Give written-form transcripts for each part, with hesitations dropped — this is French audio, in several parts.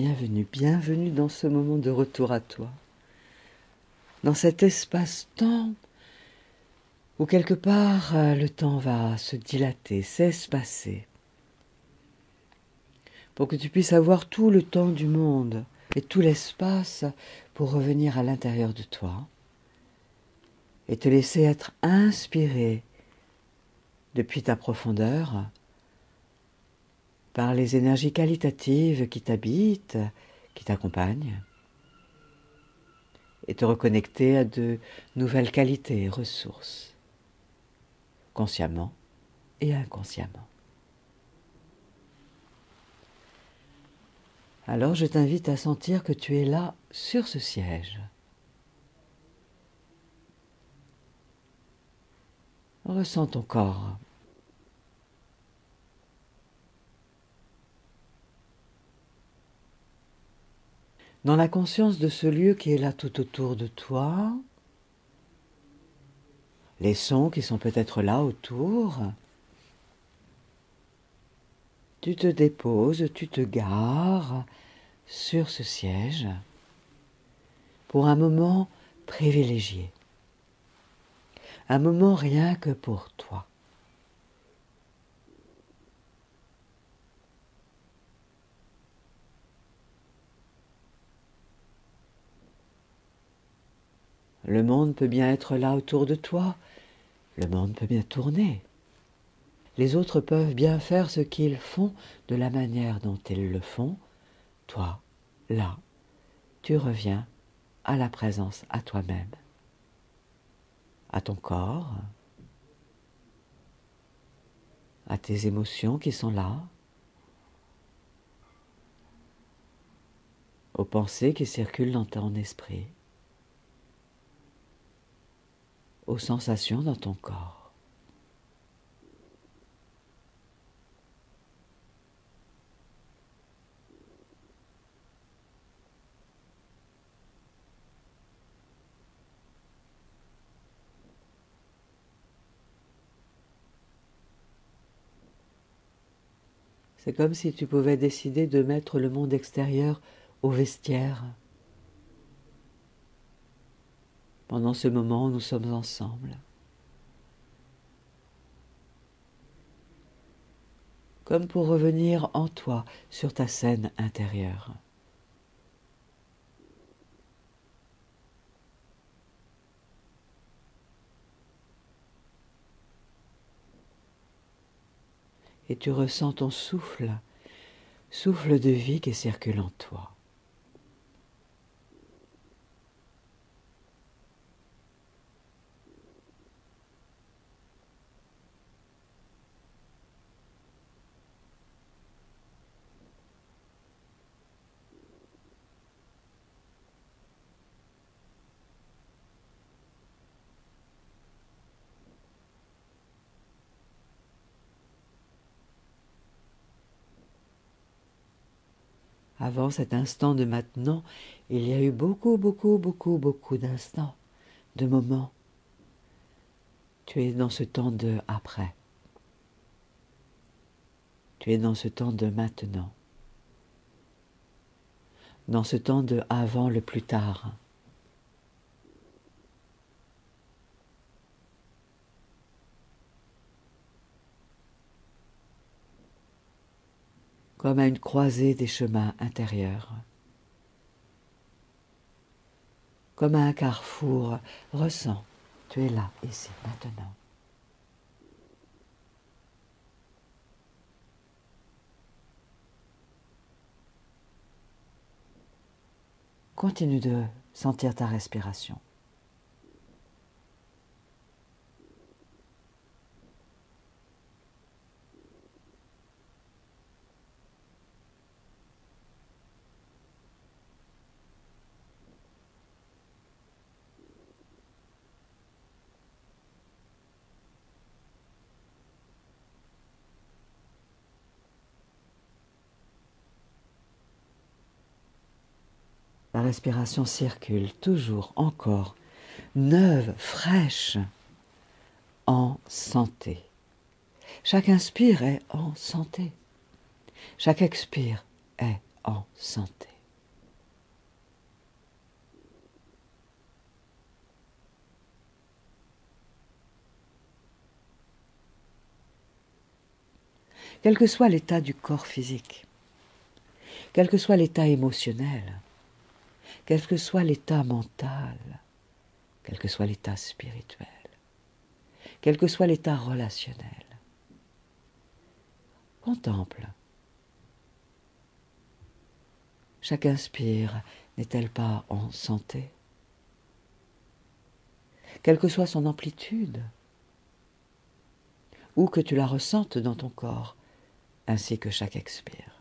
Bienvenue, bienvenue dans ce moment de retour à toi, dans cet espace-temps où quelque part le temps va se dilater, s'espacer, pour que tu puisses avoir tout le temps du monde et tout l'espace pour revenir à l'intérieur de toi et te laisser être inspiré depuis ta profondeur par les énergies qualitatives qui t'habitent, qui t'accompagnent, et te reconnecter à de nouvelles qualités et ressources, consciemment et inconsciemment. Alors je t'invite à sentir que tu es là sur ce siège. Ressens ton corps. Dans la conscience de ce lieu qui est là tout autour de toi, les sons qui sont peut-être là autour, tu te déposes, tu te gares sur ce siège pour un moment privilégié, un moment rien que pour toi. Le monde peut bien être là autour de toi, le monde peut bien tourner. Les autres peuvent bien faire ce qu'ils font de la manière dont ils le font. Toi, là, tu reviens à la présence, à toi-même, à ton corps, à tes émotions qui sont là, aux pensées qui circulent dans ton esprit, aux sensations dans ton corps. C'est comme si tu pouvais décider de mettre le monde extérieur au vestiaire. Pendant ce moment où nous sommes ensemble. Comme pour revenir en toi sur ta scène intérieure. Et tu ressens ton souffle, souffle de vie qui circule en toi. Avant cet instant de maintenant, il y a eu beaucoup d'instants, de moments. Tu es dans ce temps de après. Tu es dans ce temps de maintenant. Dans ce temps de avant le plus tard. Comme à une croisée des chemins intérieurs. Comme à un carrefour, ressens, tu es là, ici, maintenant. Continue de sentir ta respiration. La respiration circule toujours, encore, neuve, fraîche, en santé. Chaque inspire est en santé. Chaque expire est en santé. quel que soit l'état du corps physique, quel que soit l'état émotionnel, quel que soit l'état mental, quel que soit l'état spirituel, quel que soit l'état relationnel. Contemple. Chaque inspire n'est-elle pas en santé? Quelle que soit son amplitude, ou que tu la ressentes dans ton corps, ainsi que chaque expire.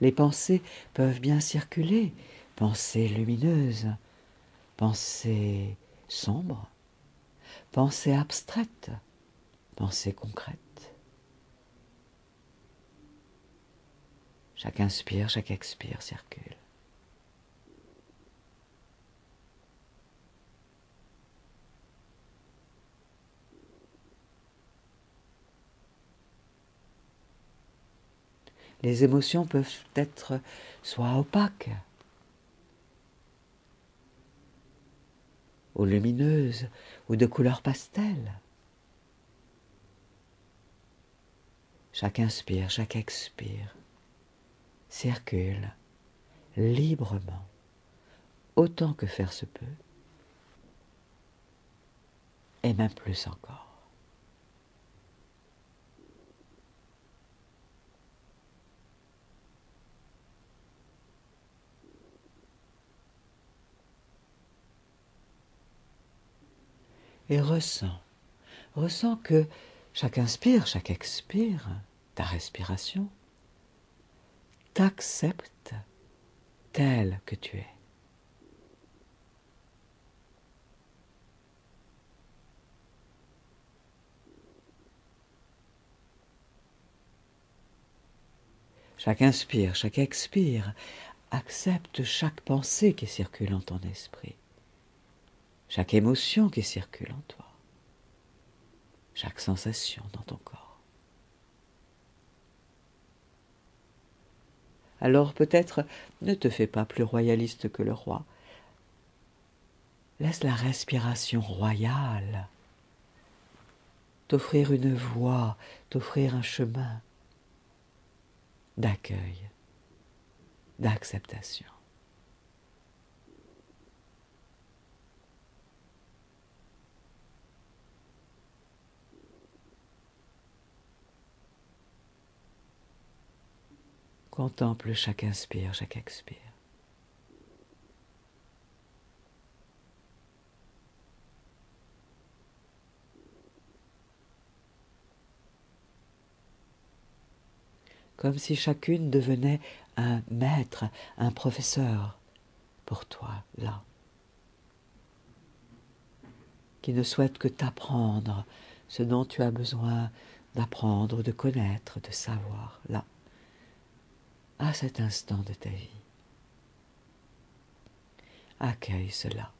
Les pensées peuvent bien circuler, pensées lumineuses, pensées sombres, pensées abstraites, pensées concrètes. Chaque inspire, chaque expire circule. Les émotions peuvent être soit opaques, ou lumineuses, ou de couleur pastel. Chaque inspire, chaque expire circule librement, autant que faire se peut, et même plus encore. Et ressens que chaque inspire, chaque expire, ta respiration, t'accepte tel que tu es. Chaque inspire, chaque expire, accepte chaque pensée qui circule en ton esprit, chaque émotion qui circule en toi, chaque sensation dans ton corps. Alors peut-être ne te fais pas plus royaliste que le roi. Laisse la respiration royale t'offrir une voie, t'offrir un chemin d'accueil, d'acceptation. Contemple chaque inspire, chaque expire. Comme si chacune devenait un maître, un professeur pour toi, là, qui ne souhaite que t'apprendre ce dont tu as besoin d'apprendre, de connaître, de savoir, là, à cet instant de ta vie. Accueille cela.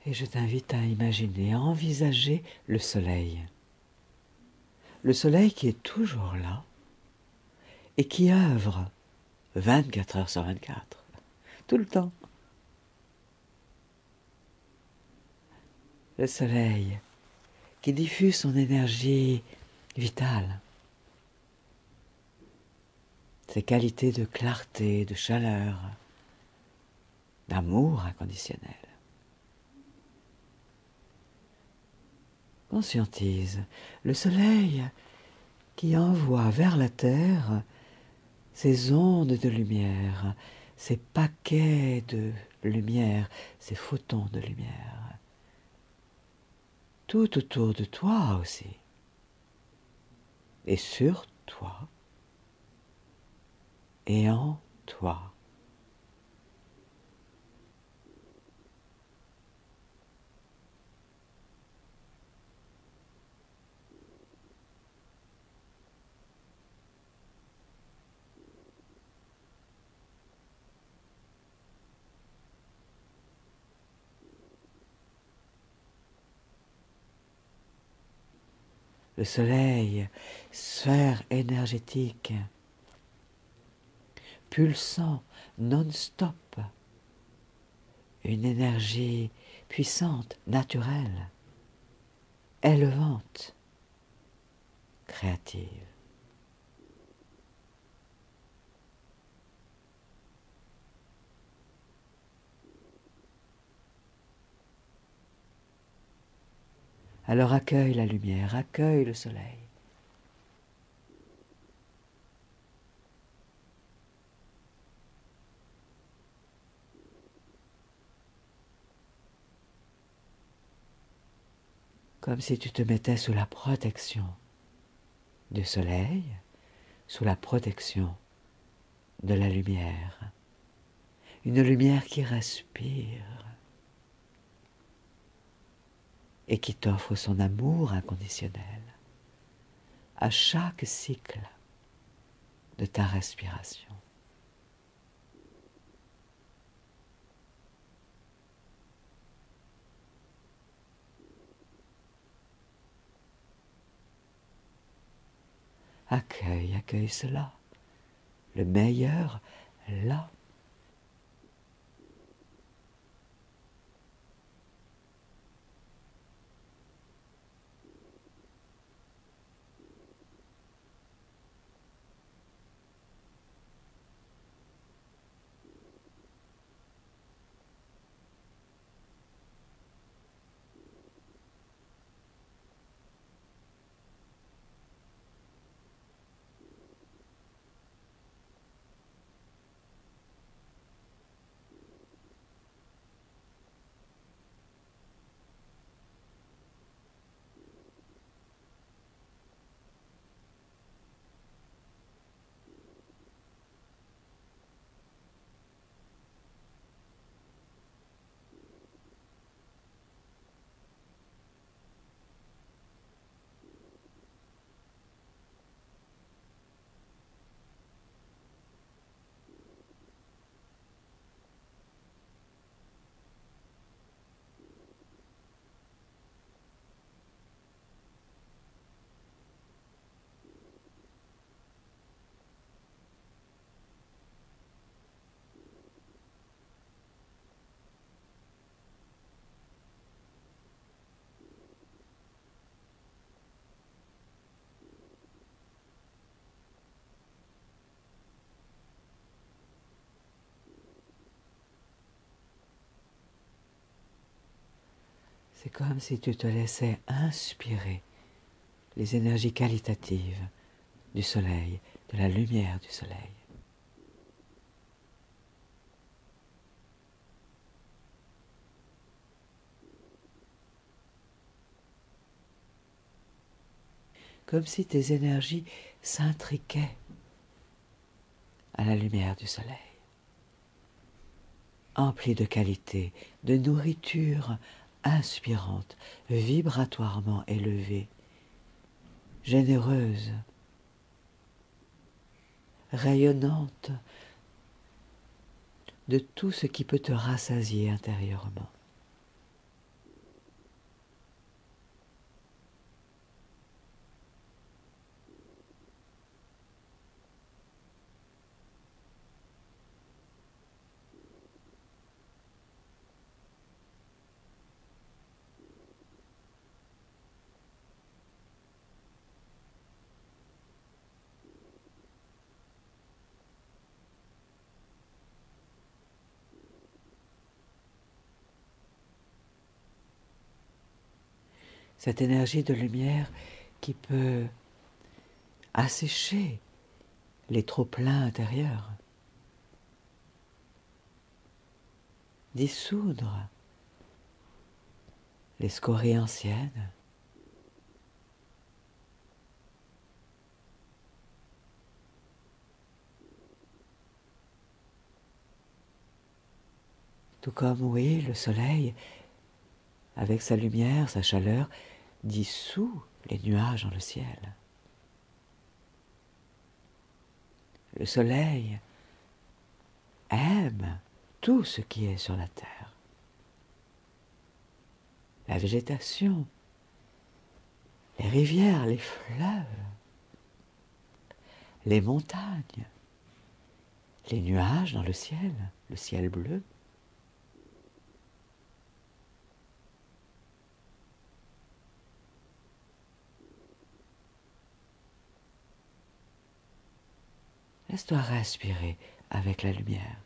Et je t'invite à imaginer, à envisager le soleil. Le soleil qui est toujours là et qui œuvre 24 heures sur 24, tout le temps. Le soleil qui diffuse son énergie vitale, ses qualités de clarté, de chaleur, d'amour inconditionnel. Conscientise le soleil qui envoie vers la terre ces ondes de lumière, ces paquets de lumière, ces photons de lumière, tout autour de toi aussi, et sur toi, et en toi. Le soleil, sphère énergétique, pulsant non-stop, une énergie puissante, naturelle, élevante, créative. Alors accueille la lumière, accueille le soleil. Comme si tu te mettais sous la protection du soleil, sous la protection de la lumière. Une lumière qui respire et qui t'offre son amour inconditionnel à chaque cycle de ta respiration. Accueille, accueille cela, le meilleur là. C'est comme si tu te laissais inspirer les énergies qualitatives du soleil, de la lumière du soleil. Comme si tes énergies s'intriquaient à la lumière du soleil, emplies de qualité, de nourriture inspirante, vibratoirement élevée, généreuse, rayonnante de tout ce qui peut te rassasier intérieurement. cette énergie de lumière qui peut assécher les trop-pleins intérieurs, dissoudre les scories anciennes, tout comme, oui, le soleil, avec sa lumière, sa chaleur, dissout les nuages dans le ciel. Le soleil aime tout ce qui est sur la terre. La végétation, les rivières, les fleuves, les montagnes, les nuages dans le ciel bleu. Laisse-toi respirer avec la lumière.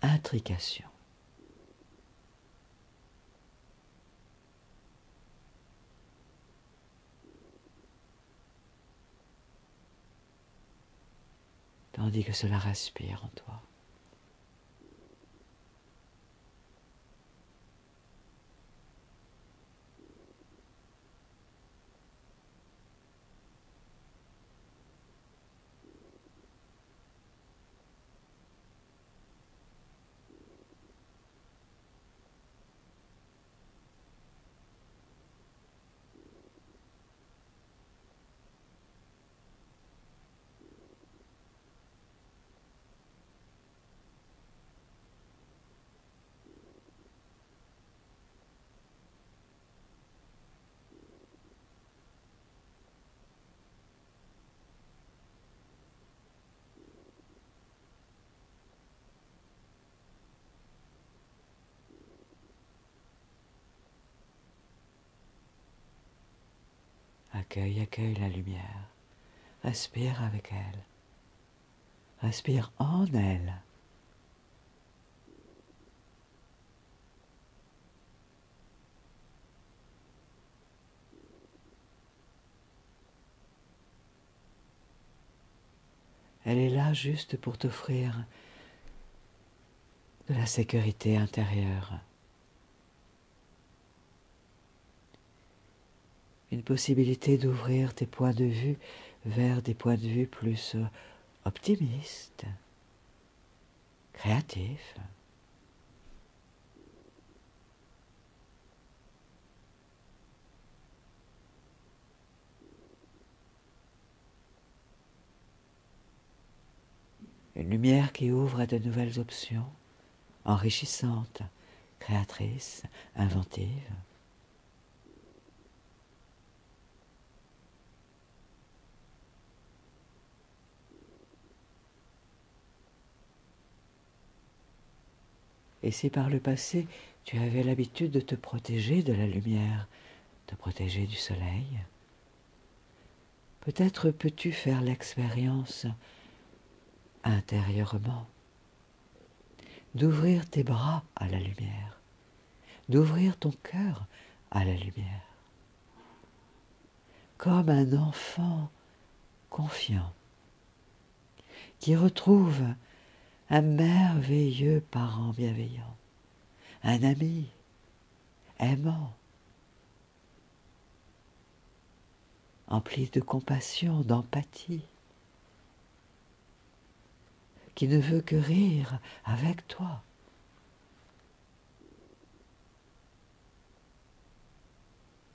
Intrication. Tandis que cela respire en toi. Accueille la lumière. Respire avec elle. Respire en elle. Elle est là juste pour t'offrir de la sécurité intérieure. Une possibilité d'ouvrir tes points de vue vers des points de vue plus optimistes, créatifs. Une lumière qui ouvre à de nouvelles options, enrichissantes, créatrices, inventives. Et si par le passé tu avais l'habitude de te protéger de la lumière, te protéger du soleil, peut-être peux-tu faire l'expérience intérieurement d'ouvrir tes bras à la lumière, d'ouvrir ton cœur à la lumière, comme un enfant confiant qui retrouve un merveilleux parent bienveillant, un ami aimant, empli de compassion, d'empathie, qui ne veut que rire avec toi.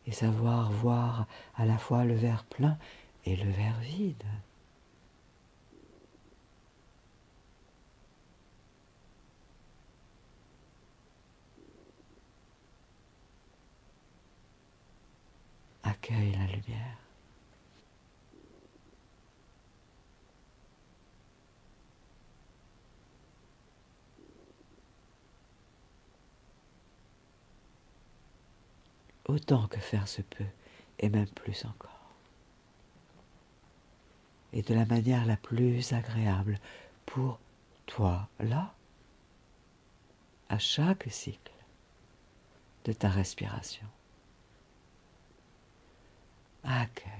Et savoir voir à la fois le verre plein et le verre vide. Accueille la lumière. Autant que faire se peut, et même plus encore. et de la manière la plus agréable pour toi, là, à chaque cycle de ta respiration. Accueille.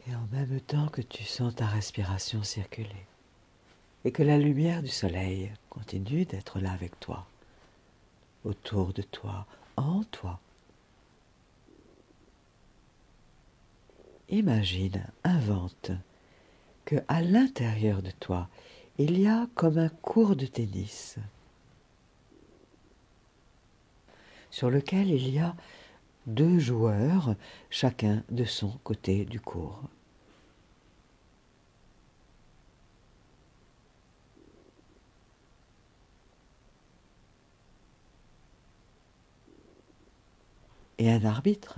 Et en même temps que tu sens ta respiration circuler, et que la lumière du soleil continue d'être là avec toi, autour de toi, en toi, imagine, invente que à l'intérieur de toi, il y a comme un court de tennis sur lequel il y a 2 joueurs, chacun de son côté du court. Et un arbitre.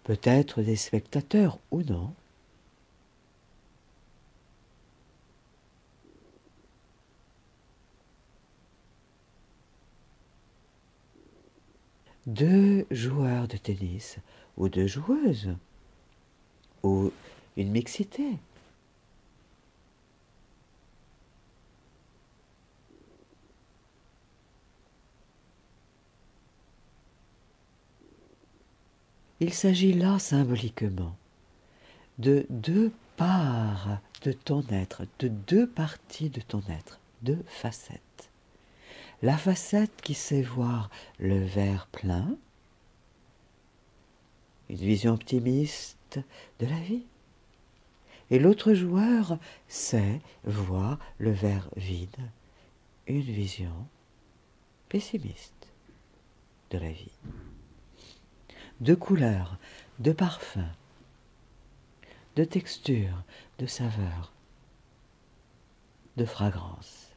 Peut-être des spectateurs ou non. Deux joueurs de tennis ou deux joueuses ou une mixité. Il s'agit là symboliquement de 2 parts de ton être, de 2 parties de ton être, 2 facettes. La facette qui sait voir le verre plein, une vision optimiste de la vie. Et l'autre joueur sait voir le verre vide, une vision pessimiste de la vie. 2 couleurs, 2 parfums, de texture, de saveur, de fragrance.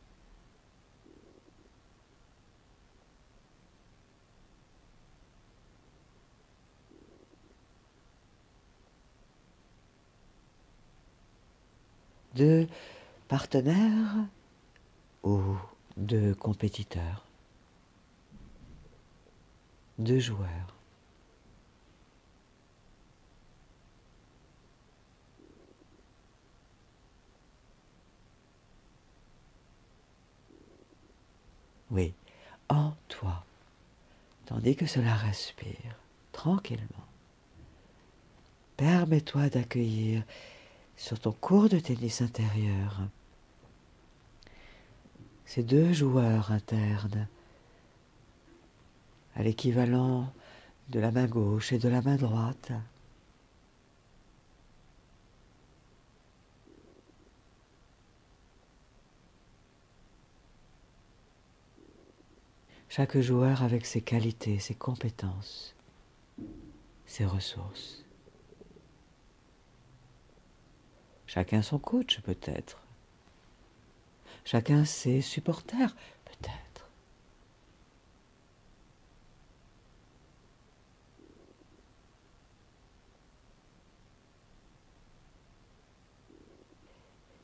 De partenaires ou de compétiteurs, de joueurs. Oui, en toi, tandis que cela respire tranquillement. Permets-toi d'accueillir sur ton court de tennis intérieur ces deux joueurs internes, à l'équivalent de la main gauche et de la main droite. Chaque joueur avec ses qualités, ses compétences, ses ressources. Chacun son coach peut-être. Chacun ses supporters peut-être.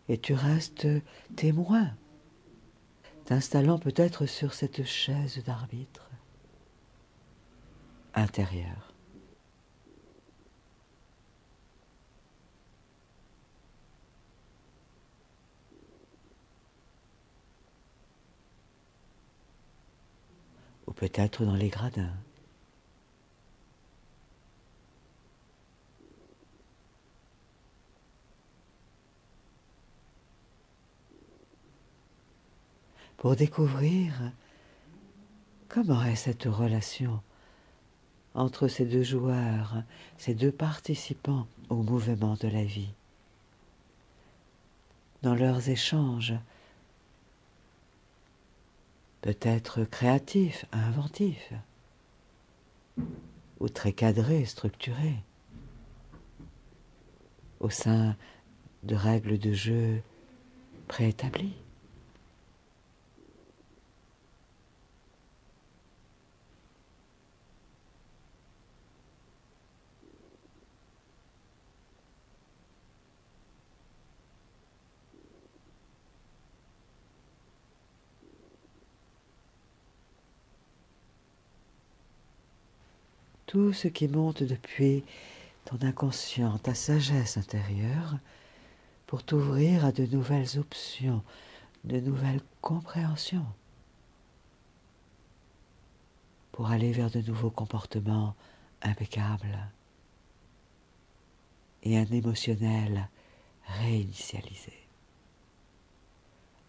Et tu restes témoin, t'installant peut-être sur cette chaise d'arbitre intérieure. Ou peut-être dans les gradins. Pour découvrir comment est cette relation entre ces deux joueurs, ces deux participants au mouvement de la vie. Dans leurs échanges, peut-être créatifs, inventifs, ou très cadrés, structurés, au sein de règles de jeu préétablies. Tout ce qui monte depuis ton inconscient, ta sagesse intérieure, pour t'ouvrir à de nouvelles options, de nouvelles compréhensions, pour aller vers de nouveaux comportements impeccables et un émotionnel réinitialisé.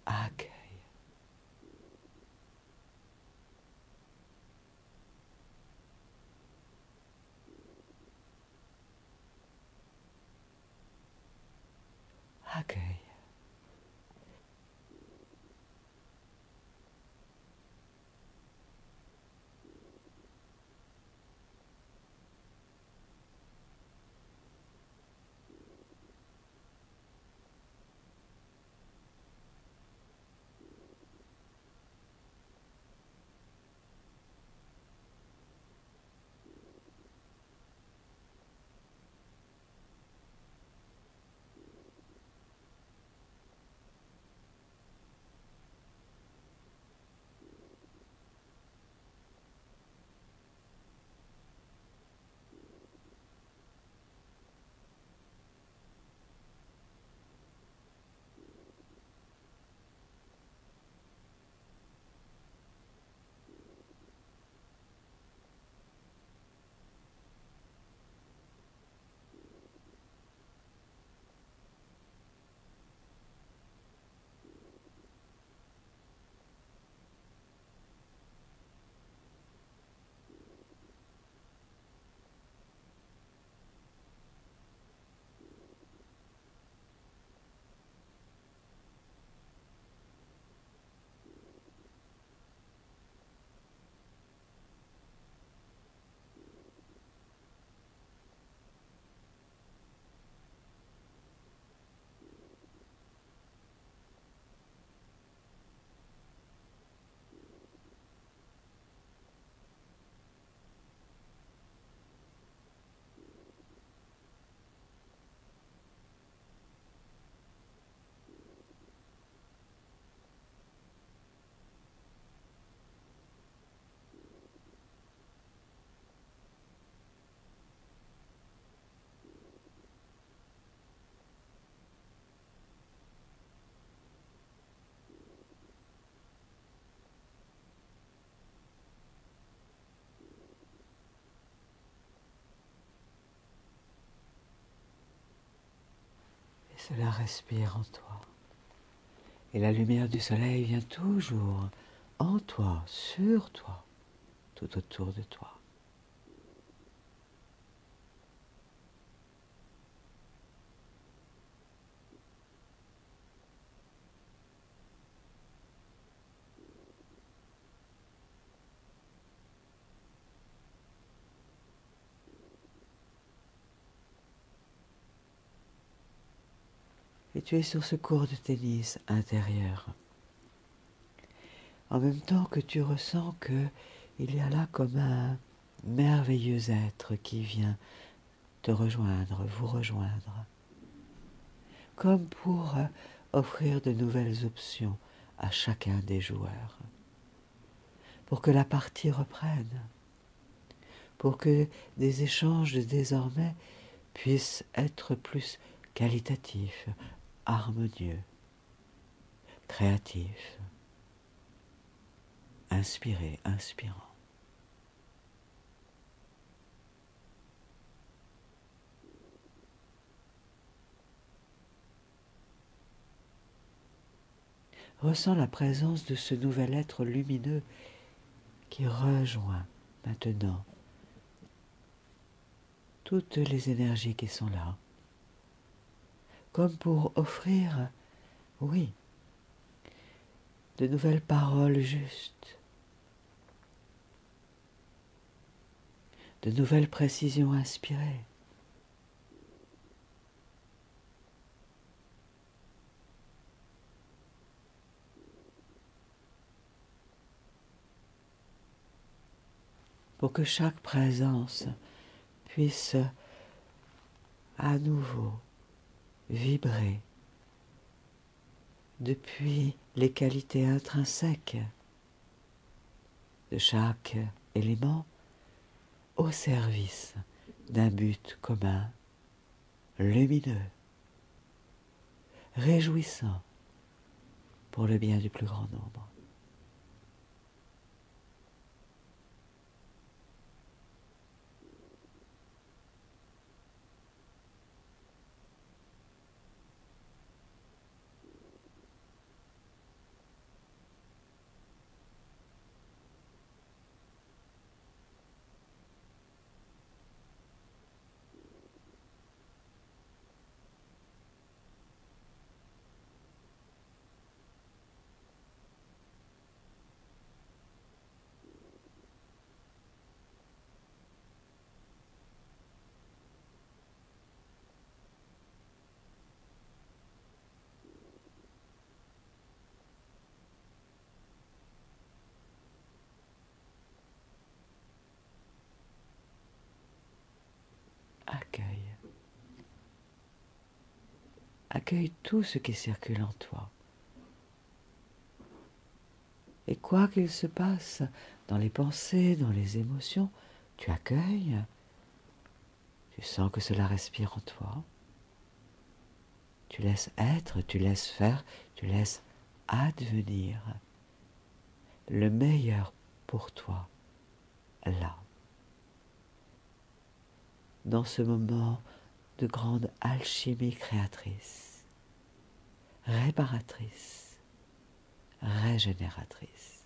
Accueil. Accueil. Et cela respire en toi. Et la lumière du soleil vient toujours en toi, sur toi, tout autour de toi. Et tu es sur ce court de tennis intérieur. En même temps que tu ressens que il y a là comme un merveilleux être qui vient te rejoindre, vous rejoindre, comme pour offrir de nouvelles options à chacun des joueurs, pour que la partie reprenne, pour que des échanges désormais puissent être plus qualitatifs, harmonieux, créatifs, inspirés, inspirants. Ressens la présence de ce nouvel être lumineux qui rejoint maintenant toutes les énergies qui sont là, comme pour offrir, oui, de nouvelles paroles justes, de nouvelles précisions inspirées. Pour que chaque présence puisse à nouveau vibrer depuis les qualités intrinsèques de chaque élément au service d'un but commun, lumineux, réjouissant pour le bien du plus grand nombre. Accueille. Accueille tout ce qui circule en toi. Et quoi qu'il se passe dans les pensées, dans les émotions, tu accueilles, tu sens que cela respire en toi. Tu laisses être, tu laisses faire, tu laisses advenir le meilleur pour toi, là. Dans ce moment de grande alchimie créatrice, réparatrice, régénératrice.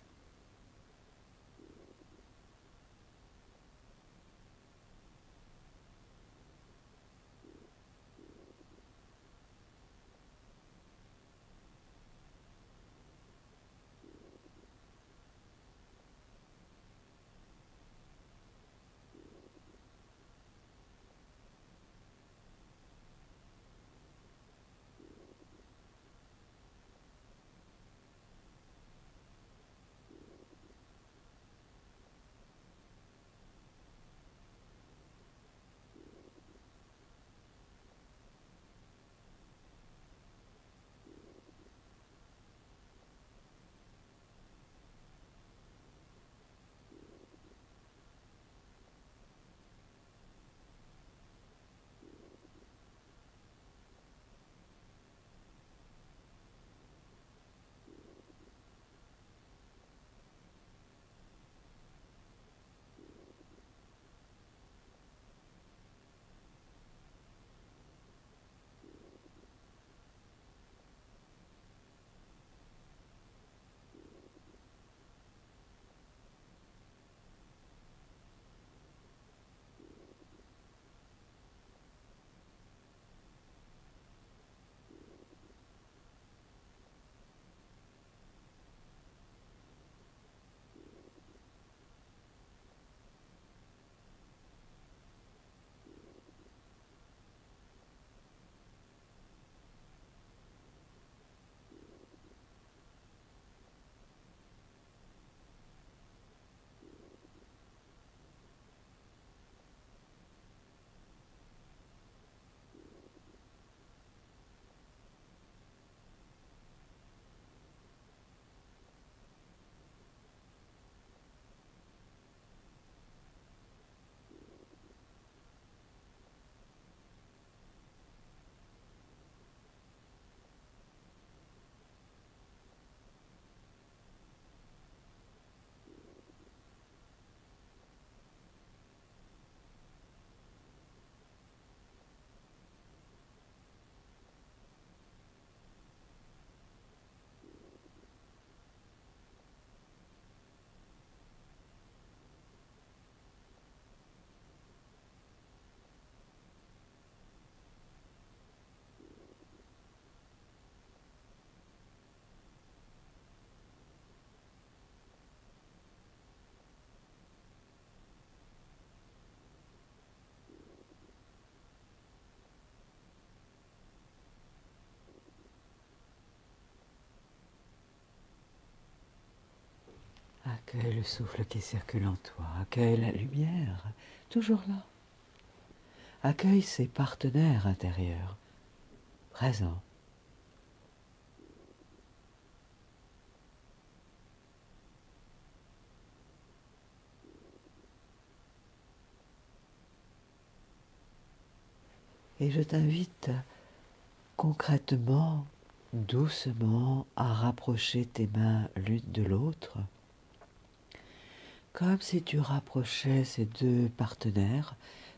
Accueille le souffle qui circule en toi, accueille la lumière, toujours là. Accueille ses partenaires intérieurs, présents. Et je t'invite concrètement, doucement, à rapprocher tes mains l'une de l'autre, comme si tu rapprochais ces deux partenaires,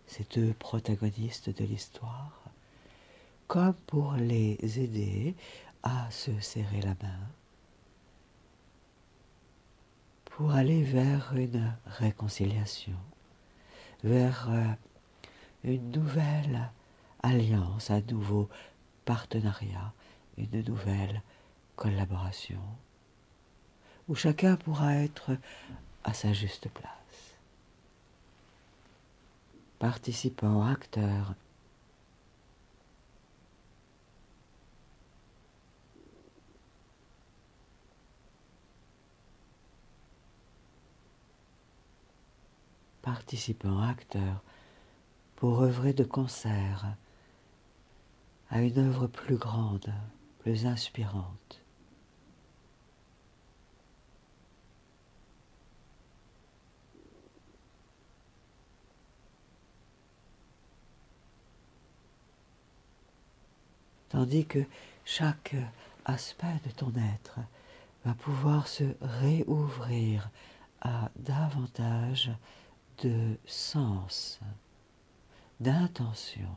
ces deux protagonistes de l'histoire, comme pour les aider à se serrer la main, pour aller vers une réconciliation, vers une nouvelle alliance, un nouveau partenariat, une nouvelle collaboration, où chacun pourra être à sa juste place. Participant, acteur, pour œuvrer de concert à une œuvre plus grande, plus inspirante. Tandis que chaque aspect de ton être va pouvoir se réouvrir à davantage de sens, d'intention,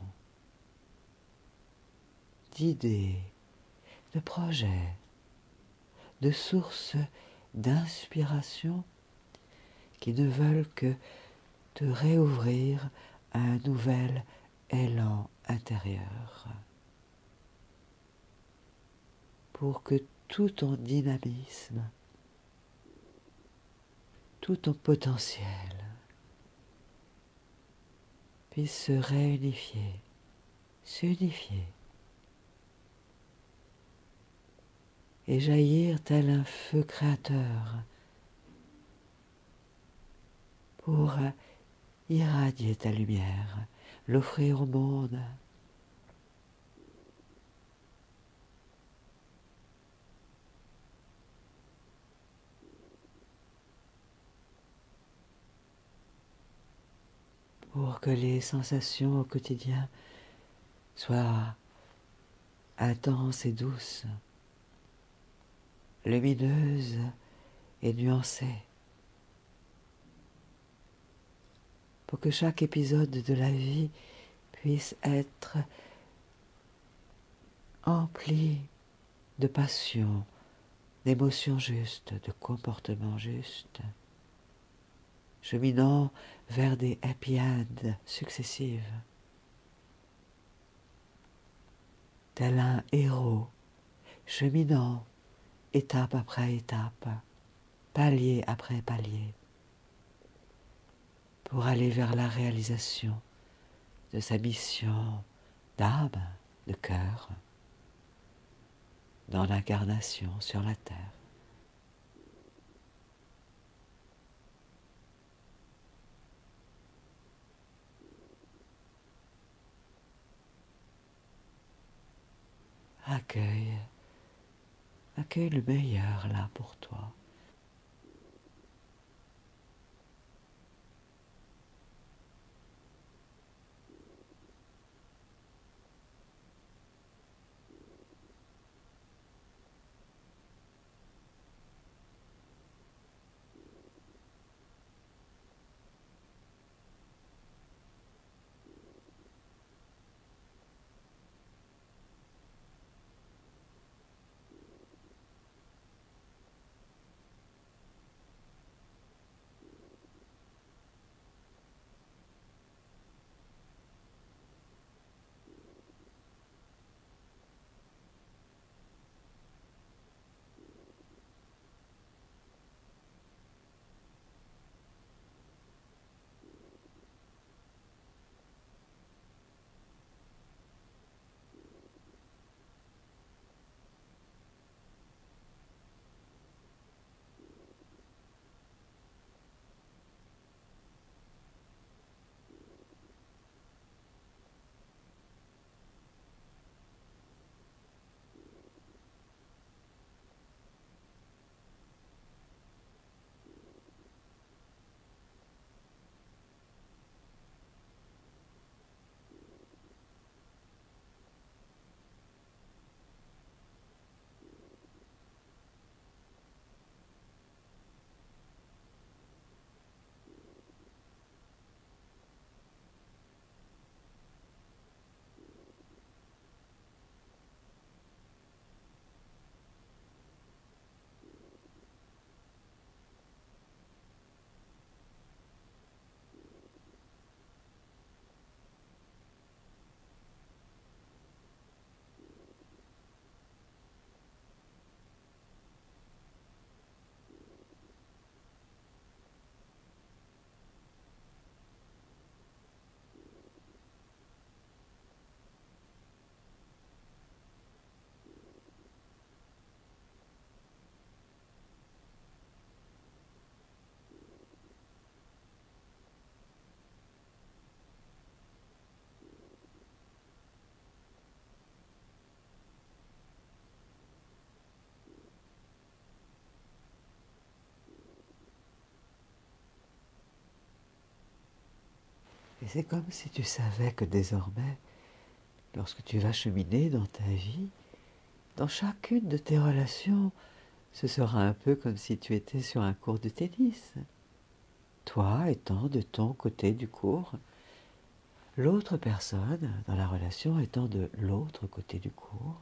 d'idées, de projets, de sources d'inspiration qui ne veulent que te réouvrir à un nouvel élan intérieur, pour que tout ton dynamisme, tout ton potentiel puisse se réunifier, s'unifier et jaillir tel un feu créateur pour irradier ta lumière, l'offrir au monde. Pour que les sensations au quotidien soient intenses et douces, lumineuses et nuancées. Pour que chaque épisode de la vie puisse être empli de passion, d'émotions justes, de comportements justes, cheminant vers des happy ends successives, tel un héros, cheminant étape après étape, palier après palier, pour aller vers la réalisation de sa mission d'âme, de cœur, dans l'incarnation sur la terre. Accueille le meilleur là pour toi. Et c'est comme si tu savais que désormais, lorsque tu vas cheminer dans ta vie, dans chacune de tes relations, ce sera un peu comme si tu étais sur un court de tennis. Toi étant de ton côté du court, l'autre personne dans la relation étant de l'autre côté du court.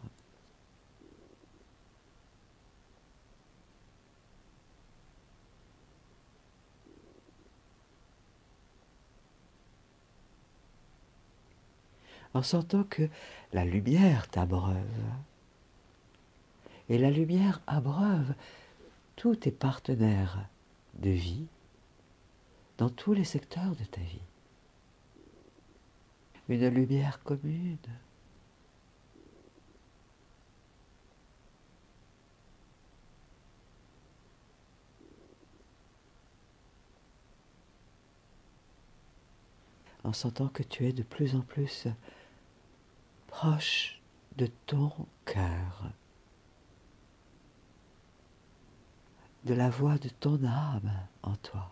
En sentant que la lumière t'abreuve. Et la lumière abreuve tous tes partenaires de vie dans tous les secteurs de ta vie. Une lumière commune. En sentant que tu es de plus en plus proche de ton cœur, de la voix de ton âme en toi,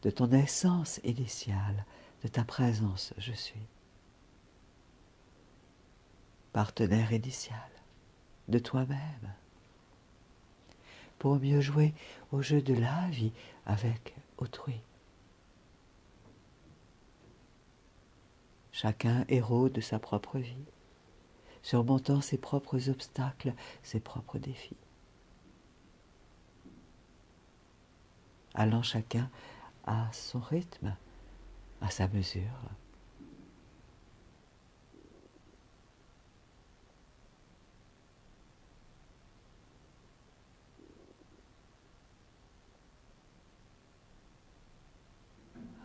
de ton essence initiale, de ta présence je suis. Partenaire initial de toi-même, pour mieux jouer au jeu de la vie avec autrui. Chacun héros de sa propre vie, surmontant ses propres obstacles, ses propres défis. Allant chacun à son rythme, à sa mesure.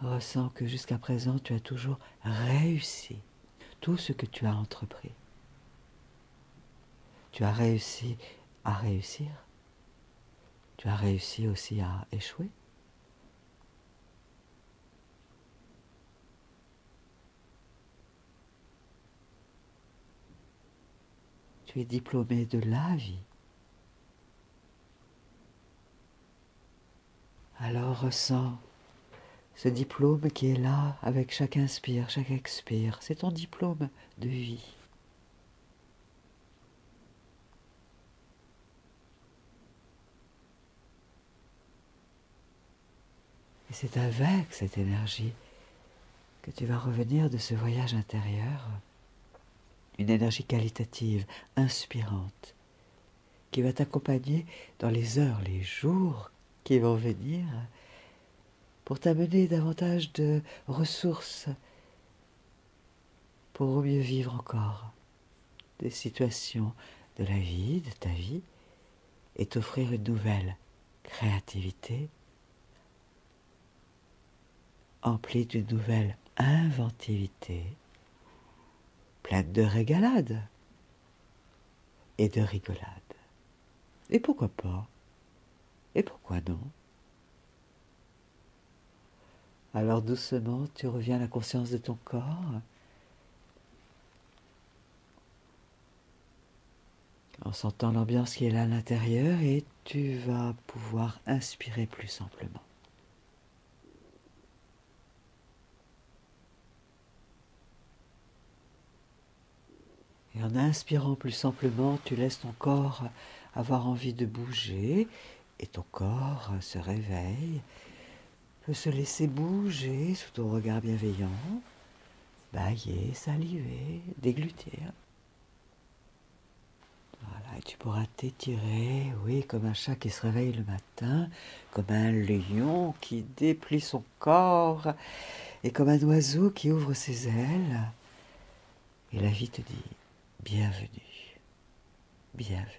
Ressens que jusqu'à présent tu as toujours réussi tout ce que tu as entrepris. Tu as réussi à réussir. Tu as réussi aussi à échouer. Tu es diplômé de la vie. Alors ressens ce diplôme qui est là avec chaque inspire, chaque expire. C'est ton diplôme de vie. Et c'est avec cette énergie que tu vas revenir de ce voyage intérieur. Une énergie qualitative, inspirante, qui va t'accompagner dans les heures, les jours qui vont venir, pour t'amener davantage de ressources pour mieux vivre encore des situations de la vie, de ta vie, et t'offrir une nouvelle créativité, emplie d'une nouvelle inventivité, pleine de régalades et de rigolades. Et pourquoi pas? Et pourquoi non? Alors doucement, tu reviens à la conscience de ton corps, en sentant l'ambiance qui est là à l'intérieur, et tu vas pouvoir inspirer plus simplement. Et en inspirant plus simplement, tu laisses ton corps avoir envie de bouger, et ton corps se réveille, peut se laisser bouger sous ton regard bienveillant, bâiller, saliver, déglutir. Voilà, et tu pourras t'étirer, oui, comme un chat qui se réveille le matin, comme un lion qui déplie son corps, et comme un oiseau qui ouvre ses ailes. Et la vie te dit, bienvenue, bienvenue.